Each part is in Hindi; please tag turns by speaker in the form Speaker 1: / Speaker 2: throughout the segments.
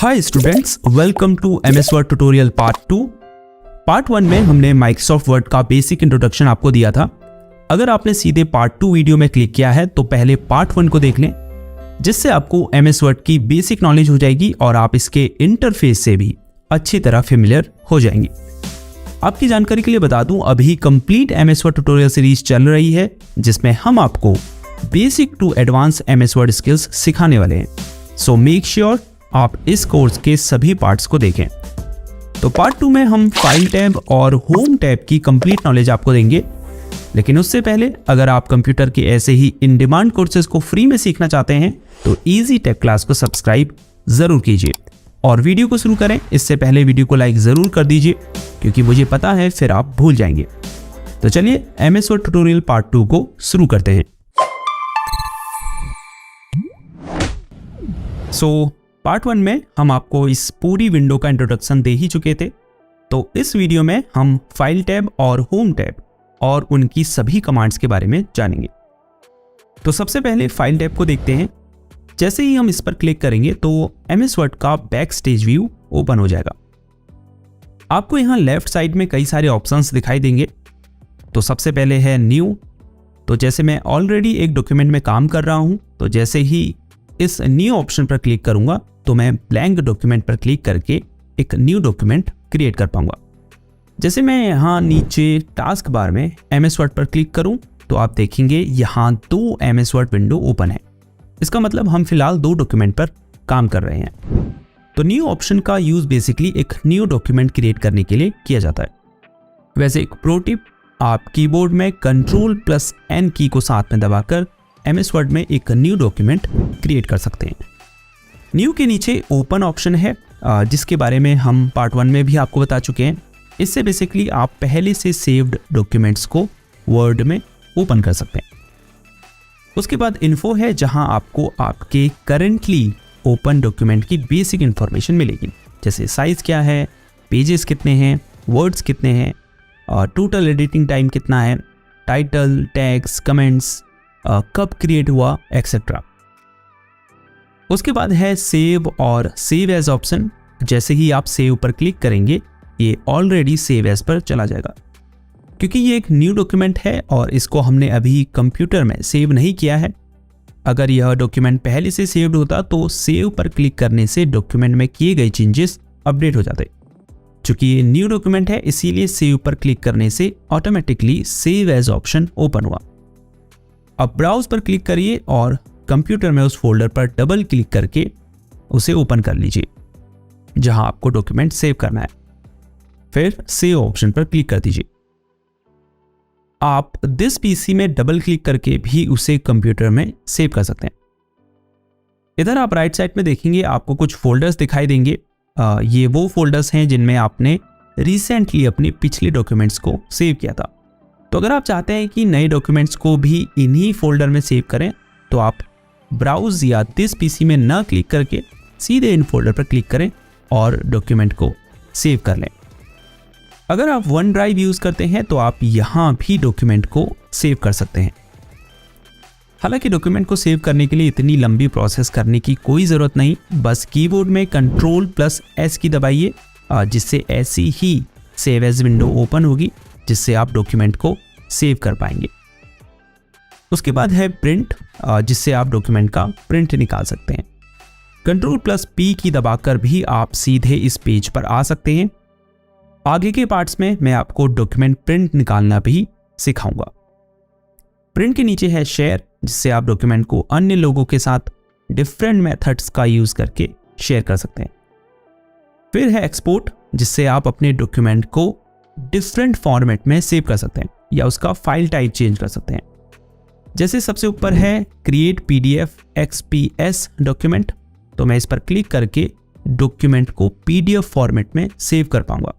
Speaker 1: Hi students, welcome to MS Word tutorial part 2। Part 1 में हमने माइक्रोसॉफ्ट वर्ड का बेसिक इंट्रोडक्शन आपको दिया था। अगर आपने सीधे पार्ट 2 वीडियो में क्लिक किया है तो पहले पार्ट 1 को देख लें, जिससे आपको एमएस वर्ड की बेसिक नॉलेज हो जाएगी और आप इसके इंटरफेस से भी अच्छी तरह फेमिलियर हो जाएंगे। आपकी जानकारी के लिए बता दूं, अभी complete MS Word tutorial series चल रही है, जिसमें हम आपको basic to advance MS Word skills सिखाने वाले हैं। सो मेक श्योर आप इस कोर्स के सभी पार्ट्स को देखें। तो पार्ट 2 में हम फाइल टैब और होम टैब की कंप्लीट नॉलेज आपको देंगे, लेकिन उससे पहले अगर आप कंप्यूटर के ऐसे ही इन डिमांड कोर्सेज को फ्री में सीखना चाहते हैं तो इजी टेक क्लास को सब्सक्राइब जरूर कीजिए। और वीडियो को शुरू करें इससे पहले वीडियो को लाइक जरूर कर दीजिए, क्योंकि मुझे पता है फिर आप भूल जाएंगे। तो चलिए एमएस वर्ड ट्यूटोरियल पार्ट 2 को शुरू करते हैं। पार्ट 1 में हम आपको इस पूरी विंडो का इंट्रोडक्शन दे ही चुके थे, तो इस वीडियो में हम फाइल टैब और होम टैब और उनकी सभी कमांड्स के बारे में जानेंगे। तो सबसे पहले फाइल टैब को देखते हैं। जैसे ही हम इस पर क्लिक करेंगे तो एमएस वर्ड का बैक स्टेज व्यू ओपन हो जाएगा। आपको यहाँ लेफ्ट साइड में कई सारे ऑप्शंस दिखाई देंगे। तो सबसे पहले है न्यू। तो जैसे मैं ऑलरेडी एक डॉक्यूमेंट में काम कर रहा हूँ, तो जैसे ही इस न्यू ऑप्शन पर क्लिक करूंगा तो मैं ब्लैंक डॉक्यूमेंट पर क्लिक करके एक न्यू डॉक्यूमेंट क्रिएट कर पाऊंगा। जैसे मैं यहाँ नीचे टास्क बार में एमएस वर्ड पर क्लिक करूं तो आप देखेंगे यहाँ 2 एमएस वर्ड विंडो ओपन है। इसका मतलब हम फिलहाल 2 डॉक्यूमेंट पर काम कर रहे हैं। तो न्यू ऑप्शन का यूज बेसिकली एक न्यू डॉक्यूमेंट क्रिएट करने के लिए किया जाता है। वैसे एक प्रो टिप, आप कीबोर्ड में Ctrl+N की को साथ में दबाकर एमएस वर्ड में एक न्यू डॉक्यूमेंट क्रिएट कर सकते हैं। न्यू के नीचे ओपन ऑप्शन है, जिसके बारे में हम पार्ट 1 में भी आपको बता चुके हैं। इससे बेसिकली आप पहले से सेव्ड डॉक्यूमेंट्स को वर्ड में ओपन कर सकते हैं। उसके बाद इन्फो है, जहां आपको आपके करेंटली ओपन डॉक्यूमेंट की बेसिक इंफॉर्मेशन मिलेगी, जैसे साइज क्या है, पेजेस कितने हैं, वर्ड्स कितने हैं, टोटल एडिटिंग टाइम कितना है, टाइटल, टैग्स, कमेंट्स, कब क्रिएट हुआ, एक्सेट्रा। उसके बाद है सेव और सेव एज ऑप्शन। जैसे ही आप सेव पर क्लिक करेंगे ये ऑलरेडी सेव एज पर चला जाएगा, क्योंकि ये एक न्यू डॉक्यूमेंट है और इसको हमने अभी कंप्यूटर में सेव नहीं किया है। अगर यह डॉक्यूमेंट पहले से सेव्ड होता तो सेव पर क्लिक करने से डॉक्यूमेंट में किए गए चेंजेस अपडेट हो जाते। चूंकि ये न्यू डॉक्यूमेंट है इसीलिए सेव पर क्लिक करने से automatically save as option open हुआ। अब ब्राउज पर क्लिक करिए और कंप्यूटर में उस फोल्डर पर डबल क्लिक करके उसे ओपन कर लीजिए जहां आपको डॉक्यूमेंट सेव करना है। फिर सेव ऑप्शन पर क्लिक कर दीजिए। आप दिस पीसी में डबल क्लिक करके भी उसे कंप्यूटर में सेव कर सकते हैं। इधर आप राइट साइड में देखेंगे आपको कुछ फोल्डर्स दिखाई देंगे। ये वो फोल्डर्स हैं जिनमें आपने रिसेंटली अपने पिछले डॉक्यूमेंट्स को सेव किया था। तो अगर आप चाहते हैं कि नए डॉक्यूमेंट्स को भी इन्हीं फोल्डर में सेव करें तो आप ब्राउज या दिस पीसी में ना क्लिक करके सीधे इन फोल्डर पर क्लिक करें और डॉक्यूमेंट को सेव कर लें। अगर आप वन ड्राइव यूज़ करते हैं तो आप यहाँ भी डॉक्यूमेंट को सेव कर सकते हैं। हालांकि डॉक्यूमेंट को सेव करने के लिए इतनी लंबी प्रोसेस करने की कोई ज़रूरत नहीं, बस कीबोर्ड में Ctrl+S की दबाइए, जिससे ऐसी ही सेव एज विंडो ओपन होगी जिससे आप डॉक्यूमेंट को सेव कर पाएंगे। उसके बाद है प्रिंट, जिससे आप डॉक्यूमेंट का प्रिंट निकाल सकते हैं। Ctrl+P की दबाकर भी आप सीधे इस पेज पर आ सकते हैं। आगे के पार्ट्स में मैं आपको डॉक्यूमेंट प्रिंट निकालना भी सिखाऊंगा। प्रिंट के नीचे है शेयर, जिससे आप डॉक्यूमेंट को अन्य लोगों के साथ डिफरेंट मेथड्स का यूज करके शेयर कर सकते हैं। फिर है एक्सपोर्ट, जिससे आप अपने डॉक्यूमेंट को डिफरेंट फॉर्मेट में सेव कर सकते हैं या उसका फाइल टाइप चेंज कर सकते हैं। जैसे सबसे ऊपर है क्रिएट PDF XPS डॉक्यूमेंट, तो मैं इस पर क्लिक करके डॉक्यूमेंट को PDF फॉर्मेट में सेव कर पाऊंगा।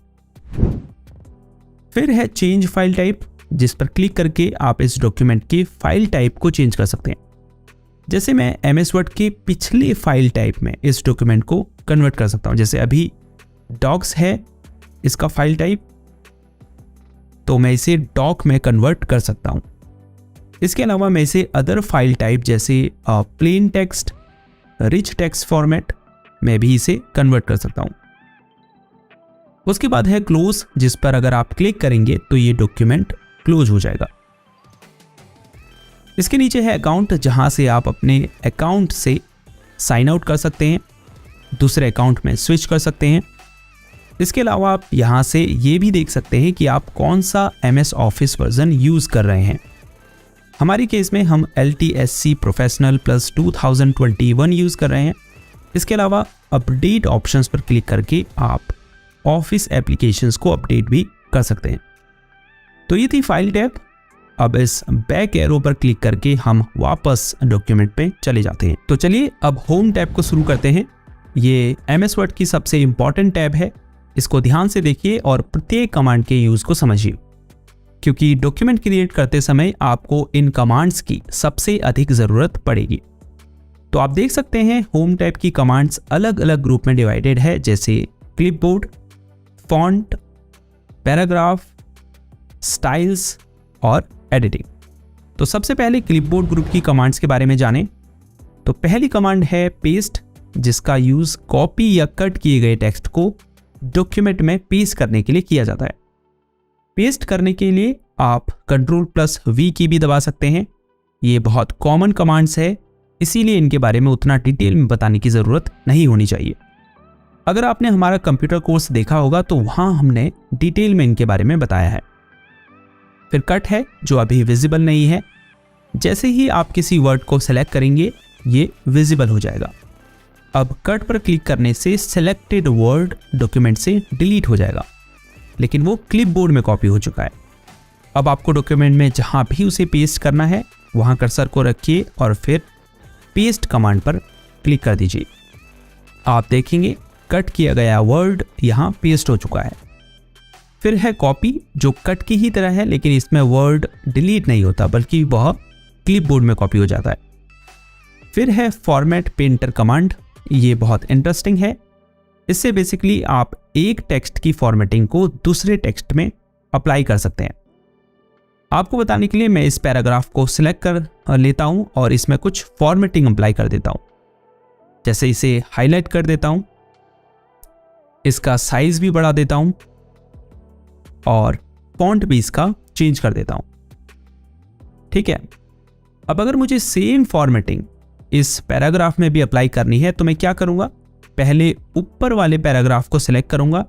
Speaker 1: फिर है चेंज फाइल टाइप, जिस पर क्लिक करके आप इस डॉक्यूमेंट के फाइल टाइप को चेंज कर सकते हैं। जैसे मैं एमएस वर्ड के पिछले फाइल टाइप में इस डॉक्यूमेंट को कन्वर्ट कर सकता हूं। जैसे अभी डॉक्स है इसका फाइल टाइप, तो मैं इसे डॉक में कन्वर्ट कर सकता हूं। इसके अलावा मैं इसे अदर फाइल टाइप जैसे plain text, rich text format मैं भी इसे कन्वर्ट कर सकता हूँ। उसके बाद है क्लोज, जिस पर अगर आप क्लिक करेंगे तो ये डॉक्यूमेंट क्लोज हो जाएगा। इसके नीचे है अकाउंट, जहां से आप अपने अकाउंट से साइन आउट कर सकते हैं, दूसरे अकाउंट में स्विच कर सकते हैं। इसके अलावा आप यहां से ये भी देख सकते हैं कि आप कौन सा MS ऑफिस वर्जन यूज़ कर रहे हैं। हमारी केस में हम LTSC प्रोफेशनल प्लस 2021 यूज़ कर रहे हैं। इसके अलावा अपडेट ऑप्शंस पर क्लिक करके आप ऑफिस एप्लीकेशंस को अपडेट भी कर सकते हैं। तो ये थी फाइल टैब। अब इस बैक एरो पर क्लिक करके हम वापस डॉक्यूमेंट पे चले जाते हैं। तो चलिए अब होम टैब को शुरू करते हैं। ये MS वर्ड की सबसे इंपॉर्टेंट टैब है। इसको ध्यान से देखिए और प्रत्येक कमांड के यूज को समझिए, क्योंकि डॉक्यूमेंट क्रिएट करते समय आपको इन कमांड्स की सबसे अधिक ज़रूरत पड़ेगी। तो आप देख सकते हैं होम टैब की कमांड्स अलग अलग ग्रुप में डिवाइडेड है, जैसे क्लिपबोर्ड, फॉन्ट, पैराग्राफ, स्टाइल्स और एडिटिंग। तो सबसे पहले क्लिपबोर्ड ग्रुप की कमांड्स के बारे में जानें। तो पहली कमांड है पेस्ट, जिसका यूज कॉपी या कट किए गए टेक्स्ट को डॉक्यूमेंट में पेस्ट करने के लिए किया जाता है। पेस्ट करने के लिए आप Ctrl+V की भी दबा सकते हैं। ये बहुत कॉमन कमांड्स है, इसीलिए इनके बारे में उतना डिटेल में बताने की ज़रूरत नहीं होनी चाहिए। अगर आपने हमारा कंप्यूटर कोर्स देखा होगा तो वहाँ हमने डिटेल में इनके बारे में बताया है। फिर कट है, जो अभी विजिबल नहीं है। जैसे ही आप किसी वर्ड को सेलेक्ट करेंगे ये विजिबल हो जाएगा। अब कट पर क्लिक करने से सेलेक्टेड वर्ड डॉक्यूमेंट से डिलीट हो जाएगा, लेकिन वो क्लिपबोर्ड में कॉपी हो चुका है। अब आपको डॉक्यूमेंट में जहाँ भी उसे पेस्ट करना है वहाँ कर्सर को रखिए और फिर पेस्ट कमांड पर क्लिक कर दीजिए। आप देखेंगे कट किया गया वर्ड यहाँ पेस्ट हो चुका है। फिर है कॉपी, जो कट की ही तरह है, लेकिन इसमें वर्ड डिलीट नहीं होता बल्कि वह क्लिपबोर्ड में कॉपी हो जाता है। फिर है फॉर्मेट पेंटर कमांड। ये बहुत इंटरेस्टिंग है। इससे बेसिकली आप एक टेक्स्ट की फॉर्मेटिंग को दूसरे टेक्स्ट में अप्लाई कर सकते हैं। आपको बताने के लिए मैं इस पैराग्राफ को सिलेक्ट कर लेता हूं और इसमें कुछ फॉर्मेटिंग अप्लाई कर देता हूं। जैसे इसे हाईलाइट कर देता हूं, इसका साइज भी बढ़ा देता हूं और फॉन्ट भी इसका चेंज कर देता हूं। ठीक है। अब अगर मुझे सेम फॉर्मेटिंग इस पैराग्राफ में भी अप्लाई करनी है तो मैं क्या करूंगा, पहले ऊपर वाले पैराग्राफ को सिलेक्ट करूंगा,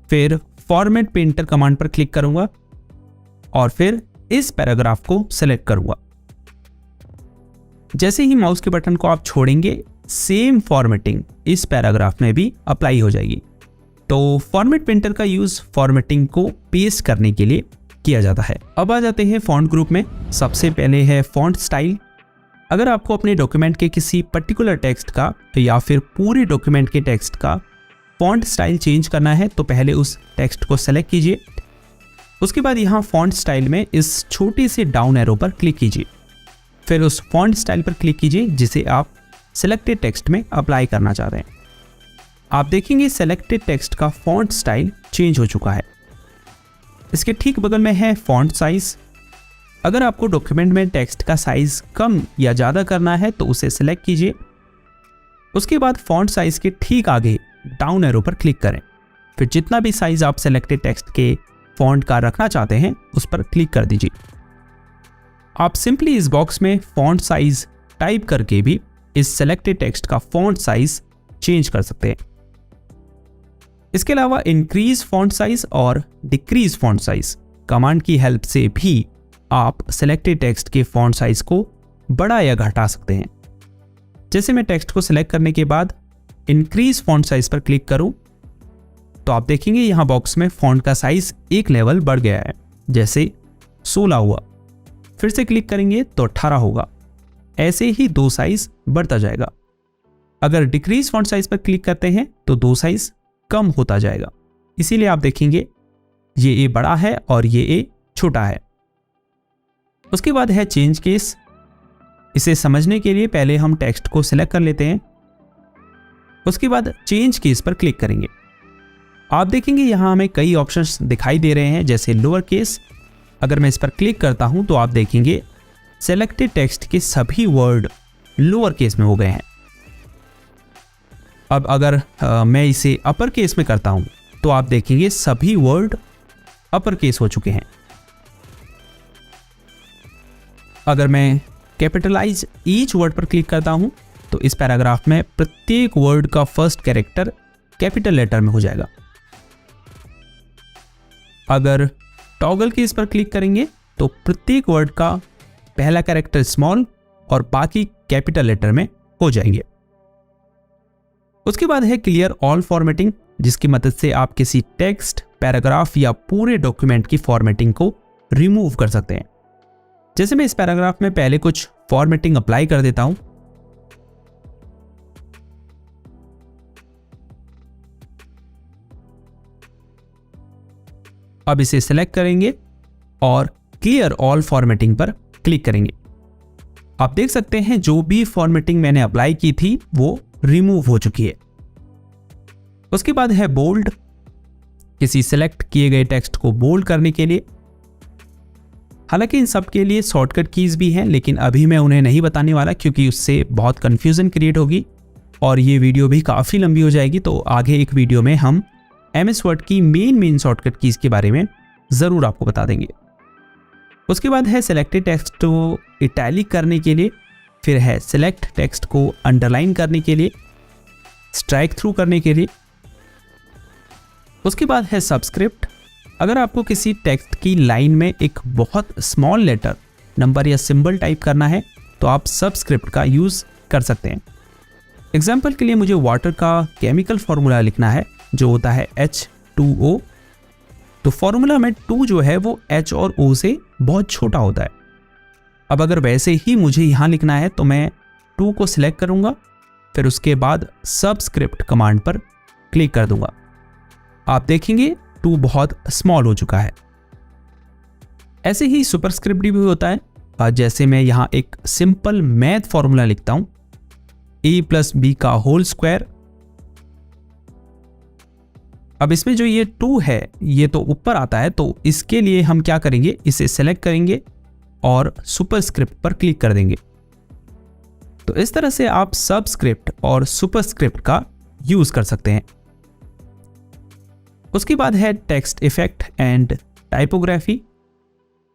Speaker 1: फिर फॉर्मेट पेंटर कमांड पर क्लिक करूंगा और फिर इस पैराग्राफ को सिलेक्ट करूंगा। जैसे ही माउस के बटन को आप छोड़ेंगे सेम फॉर्मेटिंग इस पैराग्राफ में भी अप्लाई हो जाएगी। तो फॉर्मेट पेंटर का यूज फॉर्मेटिंग को पेस्ट करने के लिए किया जाता है। अब आ जाते हैं फॉन्ट ग्रुप में। सबसे पहले है फॉन्ट स्टाइल। अगर आपको अपने डॉक्यूमेंट के किसी पर्टिकुलर टेक्स्ट का या फिर पूरे डॉक्यूमेंट के टेक्स्ट का फॉन्ट स्टाइल चेंज करना है तो पहले उस टेक्स्ट को सेलेक्ट कीजिए। उसके बाद यहाँ फॉन्ट स्टाइल में इस छोटे से डाउन एरो पर क्लिक कीजिए। फिर उस फॉन्ट स्टाइल पर क्लिक कीजिए जिसे आप सेलेक्टेड टेक्स्ट में अप्लाई करना चाह रहे हैं। आप देखेंगे सेलेक्टेड टेक्स्ट का फॉन्ट स्टाइल चेंज हो चुका है। इसके ठीक बगल में है फॉन्ट साइज। अगर आपको डॉक्यूमेंट में टेक्स्ट का साइज कम या ज़्यादा करना है तो उसे सेलेक्ट कीजिए। उसके बाद फॉन्ट साइज के ठीक आगे डाउन एरो पर क्लिक करें। फिर जितना भी साइज आप सेलेक्टेड टेक्स्ट के फॉन्ट का रखना चाहते हैं उस पर क्लिक कर दीजिए। आप सिंपली इस बॉक्स में फॉन्ट साइज टाइप करके भी इस सेलेक्टेड टेक्स्ट का फॉन्ट साइज चेंज कर सकते हैं। इसके अलावा इंक्रीज फॉन्ट साइज और डिक्रीज फॉन्ट साइज कमांड की हेल्प से भी आप सेलेक्टेड टेक्स्ट के फॉन्ट साइज को बढ़ा या घटा सकते हैं। जैसे मैं टेक्स्ट को सिलेक्ट करने के बाद इंक्रीज फॉन्ट साइज पर क्लिक करूं तो आप देखेंगे यहां बॉक्स में फॉन्ट का साइज एक लेवल बढ़ गया है, जैसे 16 हुआ। फिर से क्लिक करेंगे तो 18 होगा। ऐसे ही 2 साइज बढ़ता जाएगा। अगर डिक्रीज फॉन्ट साइज पर क्लिक करते हैं तो 2 साइज कम होता जाएगा। इसीलिए आप देखेंगे ये ए बड़ा है और ये ए छोटा है। उसके बाद है चेंज केस। इसे समझने के लिए पहले हम टेक्स्ट को सिलेक्ट कर लेते हैं। उसके बाद चेंज केस पर क्लिक करेंगे। आप देखेंगे यहां हमें कई ऑप्शंस दिखाई दे रहे हैं, जैसे लोअर केस। अगर मैं इस पर क्लिक करता हूं तो आप देखेंगे सेलेक्टेड टेक्स्ट के सभी वर्ड लोअर केस में हो गए हैं। अब अगर मैं इसे अपर केस में करता हूँ तो आप देखेंगे सभी वर्ड अपर केस हो चुके हैं। अगर मैं कैपिटलाइज ईच वर्ड पर क्लिक करता हूँ तो इस पैराग्राफ में प्रत्येक वर्ड का फर्स्ट कैरेक्टर कैपिटल लेटर में हो जाएगा। अगर टॉगल केस पर क्लिक करेंगे तो प्रत्येक वर्ड का पहला कैरेक्टर स्मॉल और बाकी कैपिटल लेटर में हो जाएंगे। उसके बाद है क्लियर ऑल फॉर्मेटिंग, जिसकी मदद से आप किसी टेक्स्ट, पैराग्राफ या पूरे डॉक्यूमेंट की फॉर्मेटिंग को रिमूव कर सकते हैं। जैसे मैं इस पैराग्राफ में पहले कुछ फॉर्मेटिंग अप्लाई कर देता हूं। अब इसे सिलेक्ट करेंगे और क्लियर ऑल फॉर्मेटिंग पर क्लिक करेंगे। आप देख सकते हैं जो भी फॉर्मेटिंग मैंने अप्लाई की थी वो रिमूव हो चुकी है। उसके बाद है बोल्ड, किसी सिलेक्ट किए गए टेक्स्ट को बोल्ड करने के लिए। हालांकि इन सब के लिए शॉर्टकट कीज भी हैं, लेकिन अभी मैं उन्हें नहीं बताने वाला क्योंकि उससे बहुत कंफ्यूजन क्रिएट होगी और ये वीडियो भी काफ़ी लंबी हो जाएगी। तो आगे एक वीडियो में हम MS वर्ड की मेन शॉर्टकट कीज के बारे में ज़रूर आपको बता देंगे। उसके बाद है सिलेक्टेड टेक्स्ट को इटैलिक करने के लिए, फिर है सिलेक्ट टेक्स्ट को अंडरलाइन करने के लिए, स्ट्राइक थ्रू करने के लिए। उसके बाद है सबस्क्रिप्ट। अगर आपको किसी टेक्स्ट की लाइन में एक बहुत स्मॉल लेटर, नंबर या सिंबल टाइप करना है तो आप सबस्क्रिप्ट का यूज़ कर सकते हैं। एग्जाम्पल के लिए मुझे वाटर का केमिकल फॉर्मूला लिखना है जो होता है H2O। तो फॉर्मूला में 2 जो है वो H और O से बहुत छोटा होता है। अब अगर वैसे ही मुझे यहाँ लिखना है तो मैं 2 को सिलेक्ट करूँगा, फिर उसके बाद सबस्क्रिप्ट कमांड पर क्लिक कर दूंगा। आप देखेंगे 2 बहुत स्मॉल हो चुका है। ऐसे ही सुपरस्क्रिप्ट भी होता है। जैसे मैं यहाँ एक सिंपल मैथ फॉर्मूला लिखता हूँ, A+B का होल स्क्वायर। अब इसमें जो ये 2 है ये तो ऊपर आता है, तो इसके लिए हम क्या करेंगे, इसे सेलेक्ट करेंगे और सुपरस्क्रिप्ट पर क्लिक कर देंगे। तो इस तरह से आप सबस्क्रिप्ट और सुपरस्क्रिप्ट का यूज कर सकते हैं। उसके बाद है टेक्स्ट इफेक्ट एंड टाइपोग्राफी।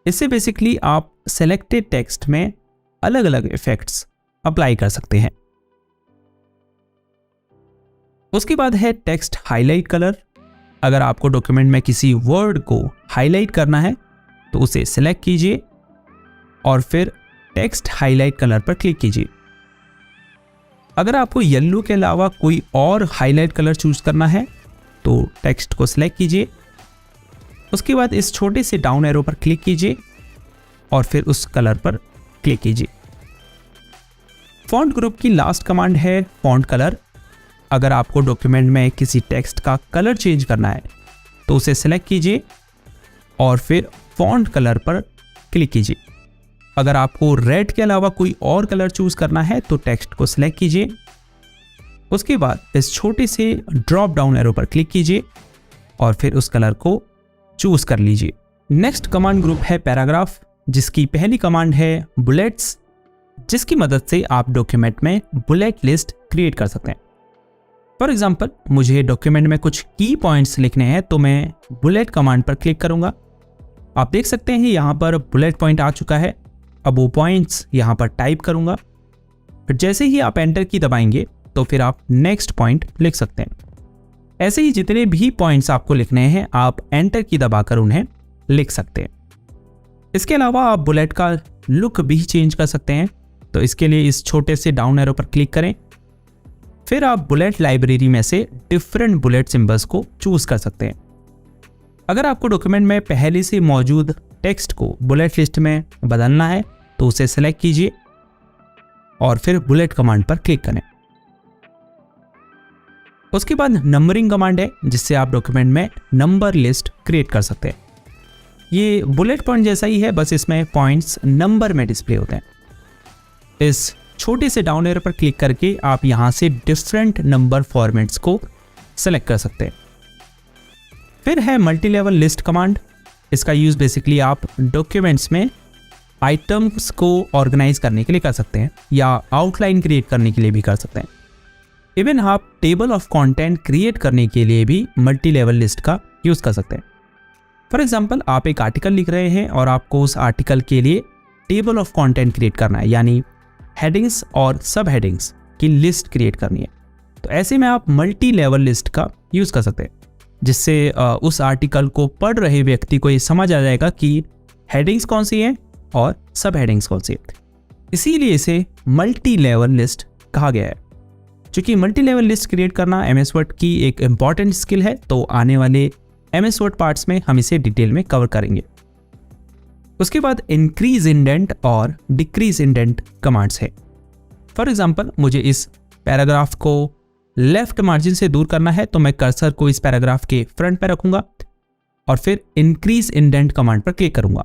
Speaker 1: इससे बेसिकली आप सेलेक्टेड टेक्स्ट में अलग अलग इफेक्ट्स अप्लाई कर सकते हैं। उसके बाद है टेक्स्ट हाईलाइट कलर। अगर आपको डॉक्यूमेंट में किसी वर्ड को हाईलाइट करना है तो उसे सिलेक्ट कीजिए और फिर टेक्स्ट हाईलाइट कलर पर क्लिक कीजिए। अगर आपको येलो के अलावा कोई और हाईलाइट कलर चूज करना है तो टेक्स्ट को सिलेक्ट कीजिए। उसके बाद इस छोटे से डाउन एरो पर क्लिक कीजिए और फिर उस कलर पर क्लिक कीजिए। फॉन्ट ग्रुप की लास्ट कमांड है फॉन्ट कलर। अगर आपको डॉक्यूमेंट में किसी टेक्स्ट का कलर चेंज करना है तो उसे सिलेक्ट कीजिए और फिर फॉन्ट कलर पर क्लिक कीजिए। अगर आपको रेड के अलावा कोई और कलर चूज करना है तो टेक्स्ट को सिलेक्ट कीजिए। उसके बाद इस छोटे से ड्रॉप डाउन एरो पर क्लिक कीजिए और फिर उस कलर को चूज कर लीजिए। नेक्स्ट कमांड ग्रुप है पैराग्राफ, जिसकी पहली कमांड है बुलेट्स, जिसकी मदद से आप डॉक्यूमेंट में बुलेट लिस्ट क्रिएट कर सकते हैं। फॉर एग्जाम्पल मुझे डॉक्यूमेंट में कुछ की पॉइंट्स लिखने हैं तो मैं बुलेट कमांड पर क्लिक करूंगा। आप देख सकते हैं यहाँ पर बुलेट पॉइंट आ चुका है। अब वो पॉइंट्स यहाँ पर टाइप करूंगा, फिर जैसे ही आप एंटर की दबाएंगे तो फिर आप नेक्स्ट पॉइंट लिख सकते हैं। ऐसे ही जितने भी पॉइंट्स आपको लिखने हैं आप एंटर की दबाकर उन्हें लिख सकते हैं। इसके अलावा आप बुलेट का लुक भी चेंज कर सकते हैं। तो इसके लिए इस छोटे से डाउन एरो पर क्लिक करें, फिर आप बुलेट लाइब्रेरी में से डिफरेंट बुलेट सिंबल्स को चूज कर सकते हैं। अगर आपको डॉक्यूमेंट में पहले से मौजूद टेक्स्ट को बुलेट लिस्ट में बदलना है तो उसे सेलेक्ट कीजिए और फिर बुलेट कमांड पर क्लिक करें। उसके बाद नंबरिंग कमांड है, जिससे आप डॉक्यूमेंट में नंबर लिस्ट क्रिएट कर सकते हैं। ये बुलेट पॉइंट जैसा ही है, बस इसमें पॉइंट्स नंबर में डिस्प्ले होते हैं। इस छोटे से डाउन एरो पर क्लिक करके आप यहां से डिफरेंट नंबर फॉर्मेट्स को सेलेक्ट कर सकते हैं। फिर है मल्टी लेवल लिस्ट कमांड। इसका यूज बेसिकली आप डॉक्यूमेंट्स में आइटम्स को ऑर्गेनाइज करने के लिए कर सकते हैं या आउटलाइन क्रिएट करने के लिए भी कर सकते हैं। इवन आप टेबल ऑफ कंटेंट क्रिएट करने के लिए भी मल्टी लेवल लिस्ट का यूज़ कर सकते हैं। फॉर एग्जाम्पल, आप एक आर्टिकल लिख रहे हैं और आपको उस आर्टिकल के लिए टेबल ऑफ कंटेंट क्रिएट करना है, यानी हेडिंग्स और सब हेडिंग्स की लिस्ट क्रिएट करनी है। तो ऐसे में आप मल्टी लेवल लिस्ट का यूज़ कर सकते हैं, जिससे उस आर्टिकल को पढ़ रहे व्यक्ति को ये समझ आ जाएगा कि हेडिंग्स कौन सी हैं और सब हेडिंग्स कौन सी है। इसीलिए इसे मल्टी लेवल लिस्ट कहा गया है। चूंकि मल्टी लेवल लिस्ट क्रिएट करना MS वर्ड की एक इम्पॉर्टेंट स्किल है, तो आने वाले MS वर्ड पार्ट्स में हम इसे डिटेल में कवर करेंगे। उसके बाद इंक्रीज इंडेंट और डिक्रीज इंडेंट कमांड्स है। फॉर एग्जाम्पल, मुझे इस पैराग्राफ को लेफ्ट मार्जिन से दूर करना है, तो मैं कर्सर को इस पैराग्राफ के फ्रंट पे रखूंगा और फिर इंक्रीज इंडेंट कमांड पर क्लिक करूंगा।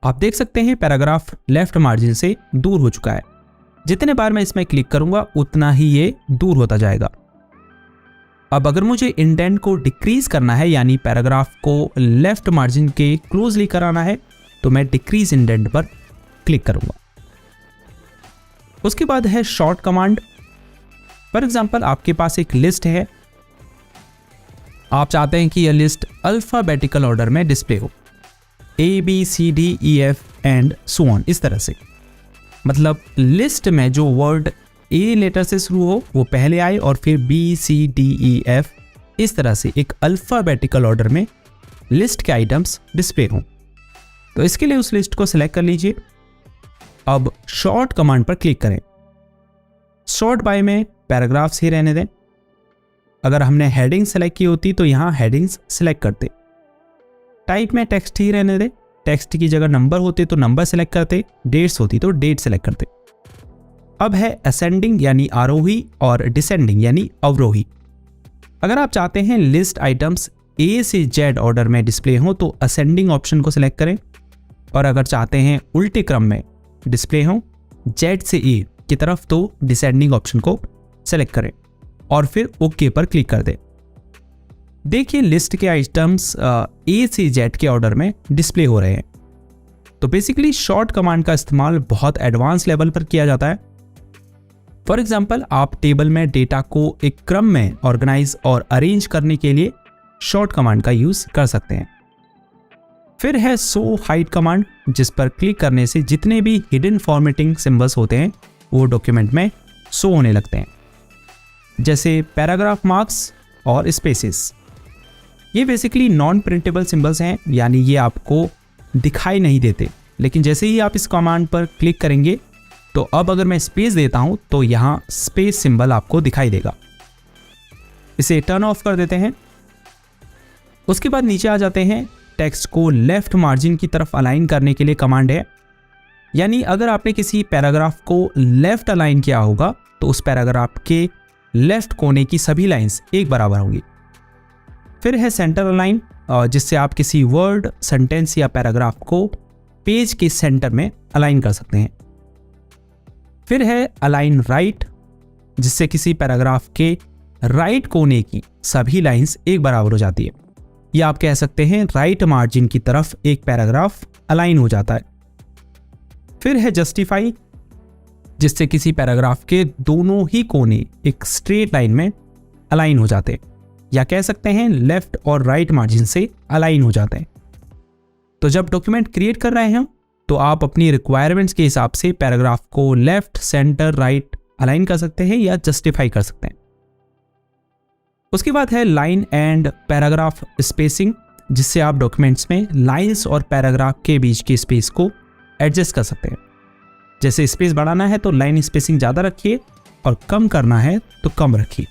Speaker 1: आप देख सकते हैं पैराग्राफ लेफ्ट मार्जिन से दूर हो चुका है। जितने बार मैं इसमें क्लिक करूंगा उतना ही ये दूर होता जाएगा। अब अगर मुझे इंडेंट को डिक्रीज करना है, यानी पैराग्राफ को लेफ्ट मार्जिन के क्लोजली कराना है, तो मैं डिक्रीज इंडेंट पर क्लिक करूंगा। उसके बाद है शॉर्ट कमांड। फॉर एग्जाम्पल, आपके पास एक लिस्ट है, आप चाहते हैं कि यह लिस्ट अल्फाबेटिकल ऑर्डर में डिस्प्ले हो, ABCDEF एंड सो ऑन, इस तरह से। मतलब लिस्ट में जो वर्ड A लेटर से शुरू हो वो पहले आए और फिर BCDEF, इस तरह से एक अल्फाबेटिकल ऑर्डर में लिस्ट के आइटम्स डिस्प्ले हों। तो इसके लिए उस लिस्ट को सिलेक्ट कर लीजिए। अब शॉर्ट कमांड पर क्लिक करें। शॉर्ट बाय में पैराग्राफ्स ही रहने दें। अगर हमने हेडिंग सेलेक्ट की होती तो यहाँ हेडिंग्स सेलेक्ट करते। टाइप में टेक्स्ट ही रहने दें। टेक्स्ट की जगह नंबर होते तो नंबर सेलेक्ट करते, डेट्स होती तो डेट सेलेक्ट करते। अब है असेंडिंग यानी आरोही और डिसेंडिंग यानी अवरोही। अगर आप चाहते हैं लिस्ट आइटम्स A से Z ऑर्डर में डिस्प्ले हो तो असेंडिंग ऑप्शन को सिलेक्ट करें, और अगर चाहते हैं उल्टे क्रम में डिस्प्ले हो Z से A की तरफ तो डिसेंडिंग ऑप्शन को सेलेक्ट करें और फिर ओके पर क्लिक कर दें। देखिए लिस्ट के आइटम्स A से Z के ऑर्डर में डिस्प्ले हो रहे हैं। तो बेसिकली शॉर्ट कमांड का इस्तेमाल बहुत एडवांस लेवल पर किया जाता है। फॉर एग्जाम्पल, आप टेबल में डेटा को एक क्रम में ऑर्गेनाइज और अरेंज करने के लिए शॉर्ट कमांड का यूज कर सकते हैं। फिर है शो हाइड कमांड, जिस पर क्लिक करने से जितने भी हिडन फॉर्मेटिंग सिंबल्स होते हैं वो डॉक्यूमेंट में शो होने लगते हैं, जैसे पैराग्राफ मार्क्स और स्पेसेस। ये बेसिकली नॉन प्रिंटेबल सिंबल्स हैं, यानी ये आपको दिखाई नहीं देते, लेकिन जैसे ही आप इस कमांड पर क्लिक करेंगे तो अब अगर मैं स्पेस देता हूं तो यहाँ स्पेस सिंबल आपको दिखाई देगा। इसे टर्न ऑफ कर देते हैं। उसके बाद नीचे आ जाते हैं। टेक्स्ट को लेफ्ट मार्जिन की तरफ अलाइन करने के लिए कमांड है, यानी अगर आपने किसी पैराग्राफ को लेफ्ट अलाइन किया होगा तो उस पैराग्राफ के लेफ्ट कोने की सभी लाइंस एक बराबर होंगी। फिर है सेंटर अलाइन, जिससे आप किसी वर्ड, सेंटेंस या पैराग्राफ को पेज के सेंटर में अलाइन कर सकते हैं। फिर है अलाइन राइट, जिससे किसी पैराग्राफ के राइट कोने की सभी लाइंस एक बराबर हो जाती है, या आप कह सकते हैं राइट मार्जिन की तरफ एक पैराग्राफ अलाइन हो जाता है। फिर है जस्टिफाई, जिससे किसी पैराग्राफ के दोनों ही कोने एक स्ट्रेट लाइन में अलाइन हो जाते हैं, या कह सकते हैं लेफ्ट और राइट मार्जिन से अलाइन हो जाते हैं। तो जब डॉक्यूमेंट क्रिएट कर रहे हैं तो आप अपनी रिक्वायरमेंट्स के हिसाब से पैराग्राफ को लेफ्ट, सेंटर, राइट अलाइन कर सकते हैं या जस्टिफाई कर सकते हैं। उसके बाद है लाइन एंड पैराग्राफ स्पेसिंग, जिससे आप डॉक्यूमेंट्स में लाइंस और पैराग्राफ के बीच की स्पेस को एडजस्ट कर सकते हैं। जैसे स्पेस बढ़ाना है तो लाइन स्पेसिंग ज़्यादा रखिए और कम करना है तो कम रखिए।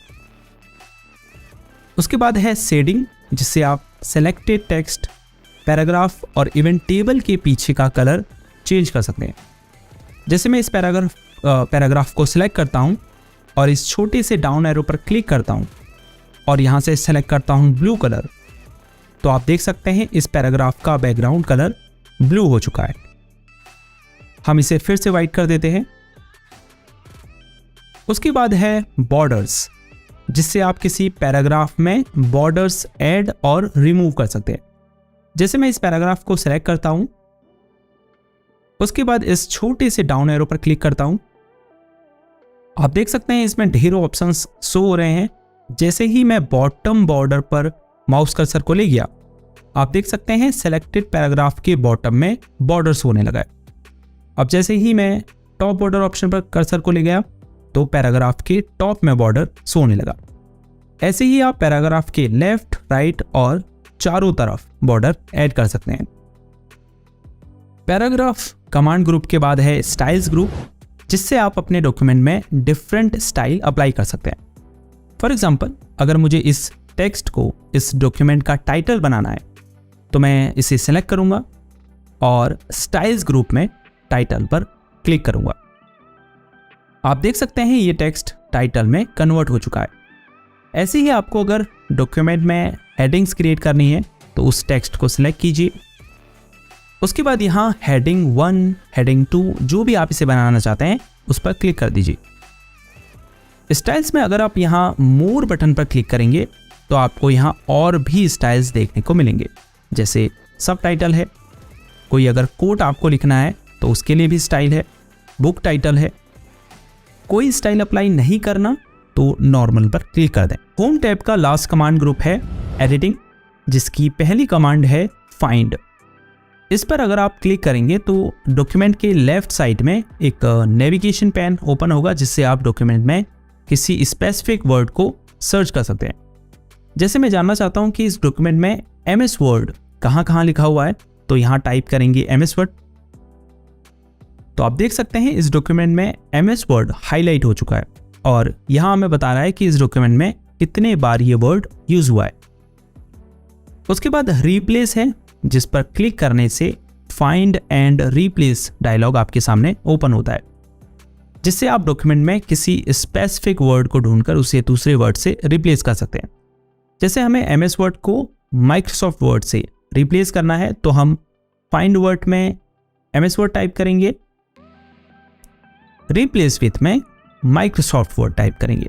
Speaker 1: उसके बाद है शेडिंग, जिससे आप सेलेक्टेड टेक्स्ट, पैराग्राफ और इवन टेबल के पीछे का कलर चेंज कर सकते हैं। जैसे मैं इस पैराग्राफ को सिलेक्ट करता हूं और इस छोटे से डाउन एरो पर क्लिक करता हूं और यहां से सेलेक्ट करता हूं ब्लू कलर, तो आप देख सकते हैं इस पैराग्राफ का बैकग्राउंड कलर ब्लू हो चुका है। हम इसे फिर से वाइट कर देते हैं। उसके बाद है बॉर्डर्स, जिससे आप किसी पैराग्राफ में बॉर्डर्स ऐड और रिमूव कर सकते हैं। जैसे मैं इस पैराग्राफ को सिलेक्ट करता हूं, उसके बाद इस छोटे से डाउन एरो पर क्लिक करता हूं आप देख सकते हैं इसमें ढेरों ऑप्शंस शो हो रहे हैं। जैसे ही मैं बॉटम बॉर्डर पर माउस कर्सर को ले गया, आप देख सकते हैं सेलेक्टेड पैराग्राफ के बॉटम में बॉर्डर्स होने लगा है। अब जैसे ही मैं टॉप बॉर्डर ऑप्शन पर कर्सर को ले गया तो पैराग्राफ के टॉप में बॉर्डर शो होने लगा। ऐसे ही आप पैराग्राफ के लेफ्ट, राइट और चारों तरफ बॉर्डर ऐड कर सकते हैं। पैराग्राफ कमांड ग्रुप के बाद है स्टाइल्स ग्रुप, जिससे आप अपने डॉक्यूमेंट में डिफरेंट स्टाइल अप्लाई कर सकते हैं। फॉर एग्जाम्पल, अगर मुझे इस टेक्स्ट को इस डॉक्यूमेंट का टाइटल बनाना है तो मैं इसे सेलेक्ट करूंगा और स्टाइल्स ग्रुप में टाइटल पर क्लिक करूंगा। आप देख सकते हैं ये टेक्स्ट टाइटल में कन्वर्ट हो चुका है। ऐसे ही आपको अगर डॉक्यूमेंट में हेडिंग्स क्रिएट करनी है तो उस टेक्स्ट को सिलेक्ट कीजिए। उसके बाद यहाँ हेडिंग 1, हेडिंग 2 जो भी आप इसे बनाना चाहते हैं उस पर क्लिक कर दीजिए। स्टाइल्स में अगर आप यहाँ मोर बटन पर क्लिक करेंगे तो आपको यहाँ और भी स्टाइल्स देखने को मिलेंगे, जैसे सब टाइटल है, कोई अगर कोट आपको लिखना है तो उसके लिए भी स्टाइल है, बुक टाइटल है। कोई स्टाइल अप्लाई नहीं करना तो नॉर्मल पर क्लिक कर दें। होम टैब का लास्ट कमांड ग्रुप है एडिटिंग, जिसकी पहली कमांड है फाइंड। इस पर अगर आप क्लिक करेंगे तो डॉक्यूमेंट के लेफ्ट साइड में एक नेविगेशन पैन ओपन होगा, जिससे आप डॉक्यूमेंट में किसी स्पेसिफिक वर्ड को सर्च कर सकते हैं। जैसे मैं जानना चाहता हूं कि इस डॉक्यूमेंट में MS वर्ड कहां लिखा हुआ है, तो यहां टाइप करेंगे MS वर्ड। तो आप देख सकते हैं इस डॉक्यूमेंट में MS वर्ड हाईलाइट हो चुका है और यहां हमें बता रहा है कि इस डॉक्यूमेंट में कितने बार ये वर्ड यूज हुआ है। उसके बाद रिप्लेस है, जिस पर क्लिक करने से फाइंड एंड रिप्लेस डायलॉग आपके सामने ओपन होता है, जिससे आप डॉक्यूमेंट में किसी स्पेसिफिक वर्ड को ढूंढकर उसे दूसरे वर्ड से रिप्लेस कर सकते हैं। जैसे हमें MS वर्ड को माइक्रोसॉफ्ट वर्ड से रिप्लेस करना है तो हम फाइंड वर्ड में MS वर्ड टाइप करेंगे, रिप्लेस विथ में माइक्रोसॉफ्ट वर्ड टाइप करेंगे।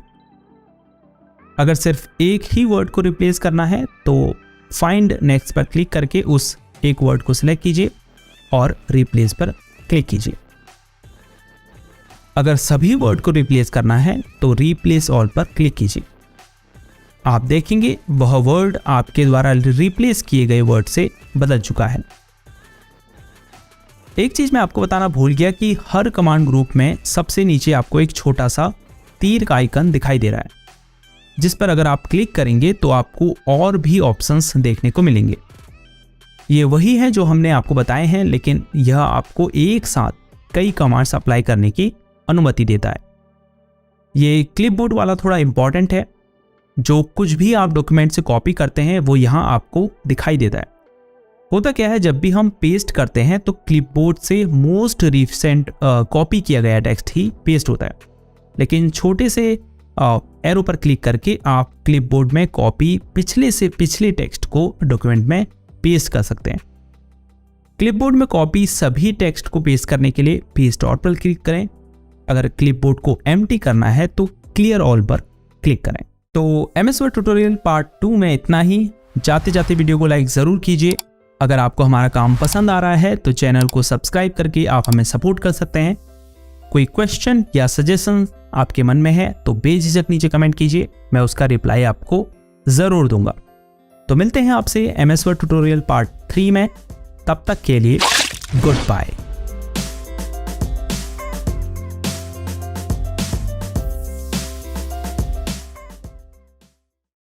Speaker 1: अगर सिर्फ एक ही वर्ड को रिप्लेस करना है तो फाइंड नेक्स्ट पर क्लिक करके उस एक वर्ड को सिलेक्ट कीजिए और रिप्लेस पर क्लिक कीजिए। अगर सभी वर्ड को रिप्लेस करना है तो रिप्लेस ऑल पर क्लिक कीजिए। आप देखेंगे वह वर्ड आपके द्वारा रिप्लेस किए गए वर्ड से बदल चुका है। एक चीज मैं आपको बताना भूल गया कि हर कमांड ग्रुप में सबसे नीचे आपको एक छोटा सा तीर का आइकन दिखाई दे रहा है, जिस पर अगर आप क्लिक करेंगे तो आपको और भी ऑप्शंस देखने को मिलेंगे। ये वही है जो हमने आपको बताए हैं, लेकिन यह आपको एक साथ कई कमांड्स अप्लाई करने की अनुमति देता है। ये क्लिपबोर्ड वाला थोड़ा इंपॉर्टेंट है। जो कुछ भी आप डॉक्यूमेंट से कॉपी करते हैं वो यहाँ आपको दिखाई देता है। होता क्या है, जब भी हम पेस्ट करते हैं तो क्लिपबोर्ड से मोस्ट रिसेंट कॉपी किया गया टेक्स्ट ही पेस्ट होता है, लेकिन छोटे से एरो पर क्लिक करके आप क्लिपबोर्ड में कॉपी पिछले से पिछले टेक्स्ट को डॉक्यूमेंट में पेस्ट कर सकते हैं। क्लिपबोर्ड में कॉपी सभी टेक्स्ट को पेस्ट करने के लिए पेस्ट ऑल पर क्लिक करें। अगर क्लिपबोर्ड को एम्प्टी करना है तो क्लियर ऑल पर क्लिक करें। तो MS वर्ड ट्यूटोरियल पार्ट 2 में इतना ही। जाते जाते वीडियो को लाइक ज़रूर कीजिए। अगर आपको हमारा काम पसंद आ रहा है तो चैनल को सब्सक्राइब करके आप हमें सपोर्ट कर सकते हैं। कोई क्वेश्चन या सजेशन आपके मन में है तो बेझिझक नीचे कमेंट कीजिए, मैं उसका रिप्लाई आपको ज़रूर दूंगा। तो मिलते हैं आपसे MS वर्ड ट्यूटोरियल पार्ट 3 में। तब तक के लिए गुड बाय।